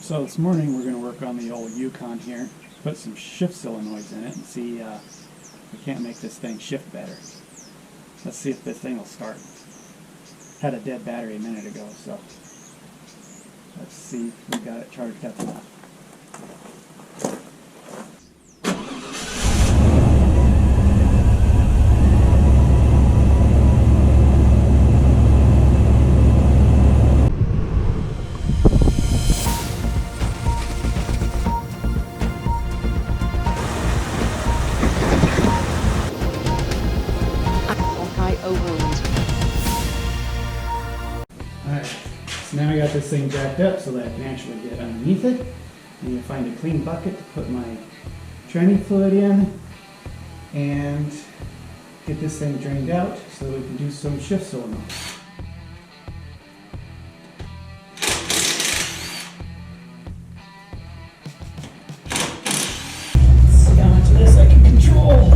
So this morning we're going to work on the old Yukon here, put some shift solenoids in it and see if we can't make this thing shift better. Let's see if this thing will start. Had a dead battery a minute ago, so let's see if we got it charged up enough. Alright, so now I got this thing jacked up so that I can actually get underneath it. I need to find a clean bucket to put my training fluid in and get this thing drained out so that we can do some shift solenoid. Let's see how much of this I can control.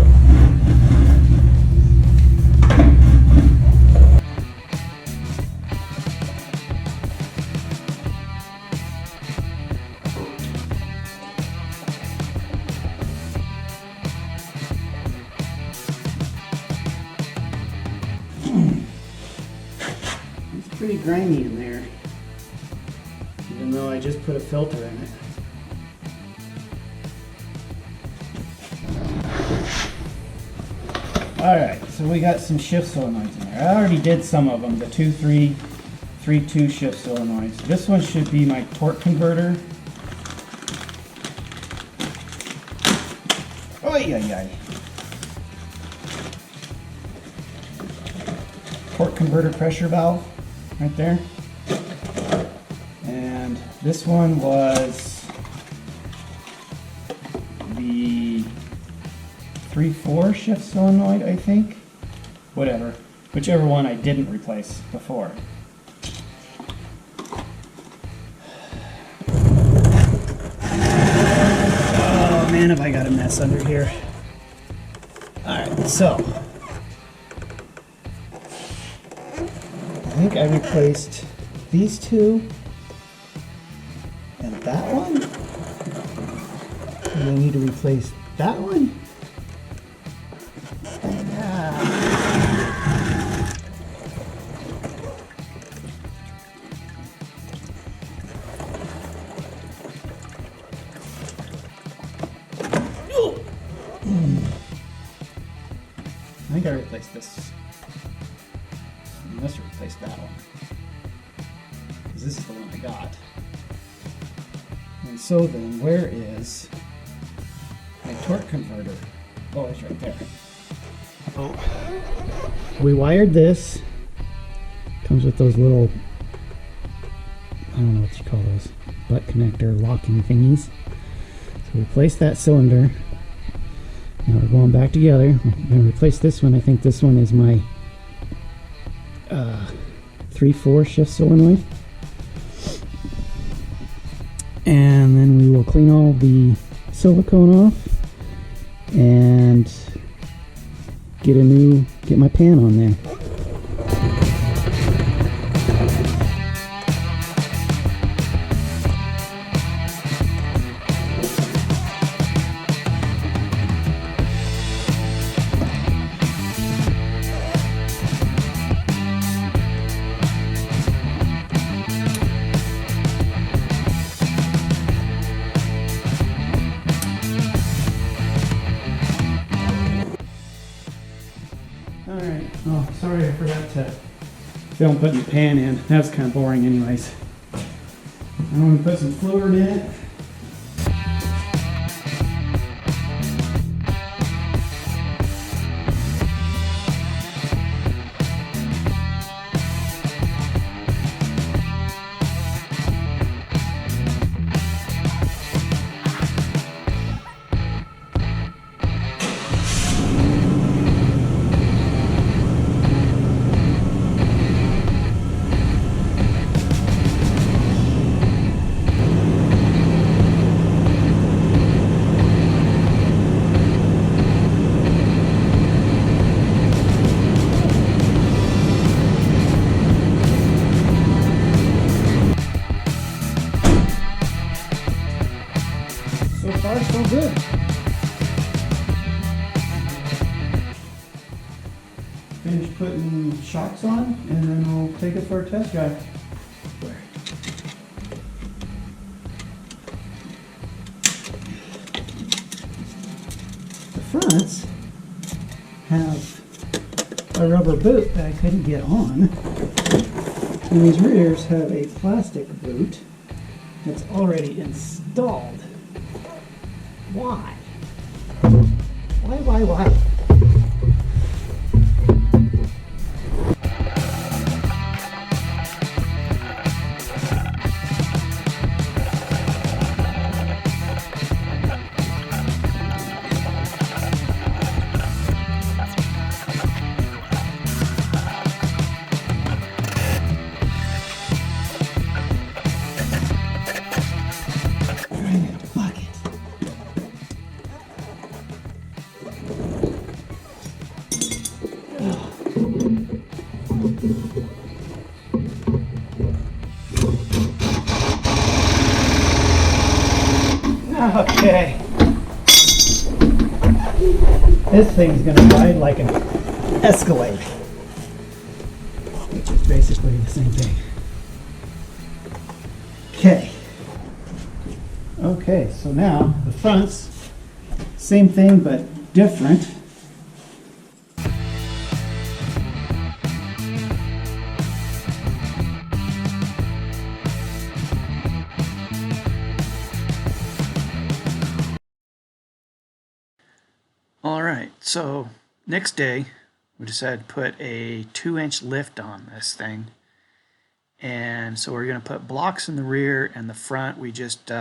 It's pretty grimy in there, even though I just put a filter in it. Alright, so we got some shift solenoids in there. I already did some of them, the 2-3-3-2 shift solenoids. This one should be my torque converter. Oy-yi-yi. Torque converter pressure valve right there. And this one was the 3-4 shift solenoid, I think. Whatever. Whichever one I didn't replace before. Oh man, have I got a mess under here. Alright, so I think I replaced these two and that one, and I need to replace that one. I think I replaced this. I must have replaced that one, because this is the one I got. And so then, where is my torque converter? Oh, it's right there. Oh, we wired this. Comes with those little, I don't know what you call those, butt connector locking thingies. So we replaced that cylinder. Now we're going back together. I'm going to replace this one. I think this one is my 3-4 shift solenoid. And then we will clean all the silicone off and get my pan on there. Alright, oh, sorry I forgot to film putting the pan in. That was kind of boring anyways. I'm going to put some fluid in it. good. Finish putting shocks on, and then we'll take it for a test drive. The fronts have a rubber boot that I couldn't get on, and these rears have a plastic boot that's already installed. Why? Why? Okay. This thing's gonna ride like an Escalade, which is basically the same thing. Okay, so now the fronts, same thing but different. Alright, so next day we decided to put a 2-inch lift on this thing. And so we're going to put blocks in the rear, and the front we just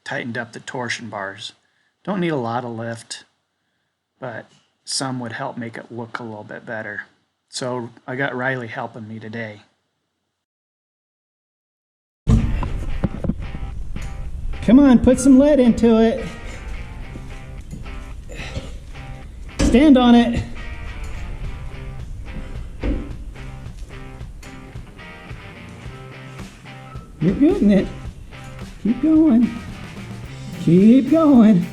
tightened up the torsion bars. Don't need a lot of lift, but some would help make it look a little bit better. So I got Riley helping me today. Come on, put some lead into it. Stand on it. You're getting it. Keep going. Keep going.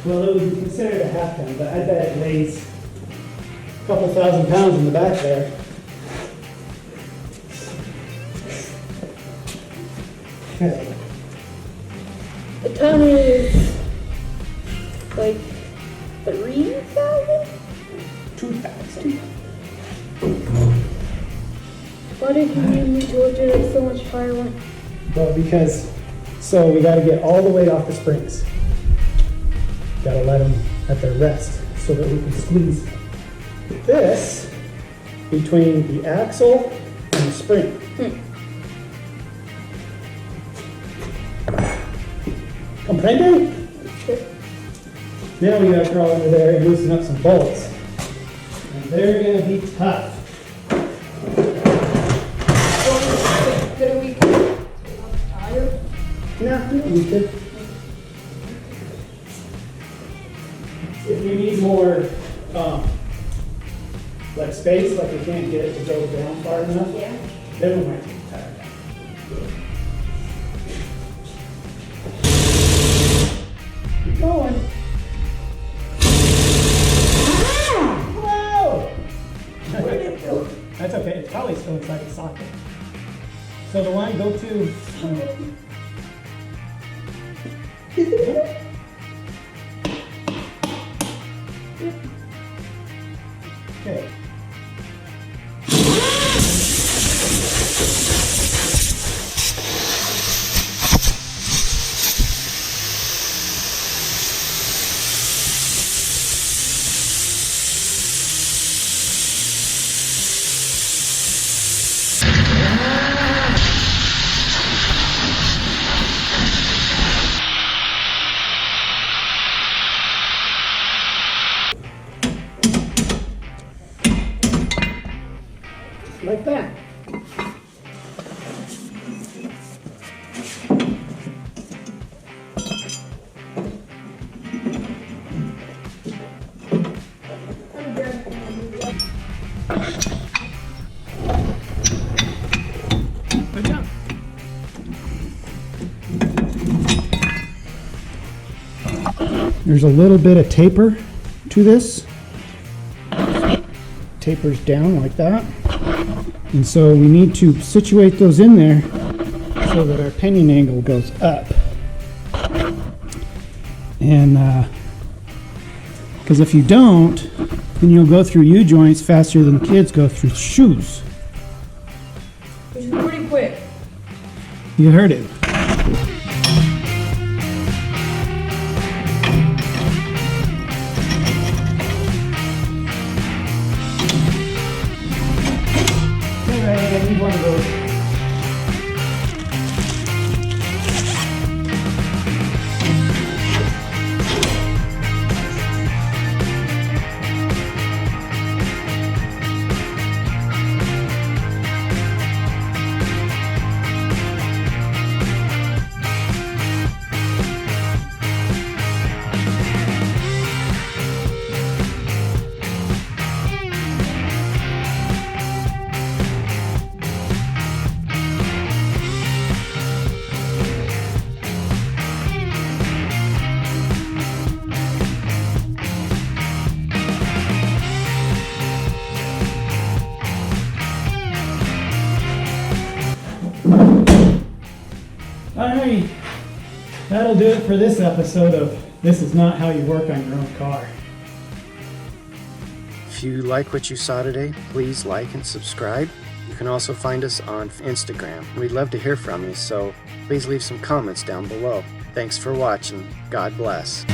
Well, it would be considered a half ton, but I bet it weighs a couple thousand pounds in the back there. Okay. The ton is like 3,000? 2,000. Why did you need me to lift it up so much higher one? Well, because, so we got to get all the weight off the springs. Got to let them at their rest so that we can squeeze this between the axle and the spring. Comprende? Now we got to crawl over there and loosen up some bolts. And they're going to be tough. Could we go higher? No, we could. If you need more like space, like we can't get it to go down far enough, Yeah. then we might take the tire down. Keep going. Whoa! Where did it go? That's okay. It's probably still inside the socket. So the one, go to. Okay. Like that. there's a little bit of taper to this. Tapers down like that. And so we need to situate those in there so that our pinion angle goes up. And because if you don't, then you'll go through U-joints faster than kids go through shoes. Which is pretty quick. You heard it. Alright, I need one of those. Alright, that'll do it for this episode of This Is Not How You Work on Your Own Car. If you like what you saw today, please like and subscribe. You can also find us on Instagram. We'd love to hear from you, so please leave some comments down below. Thanks for watching. God bless.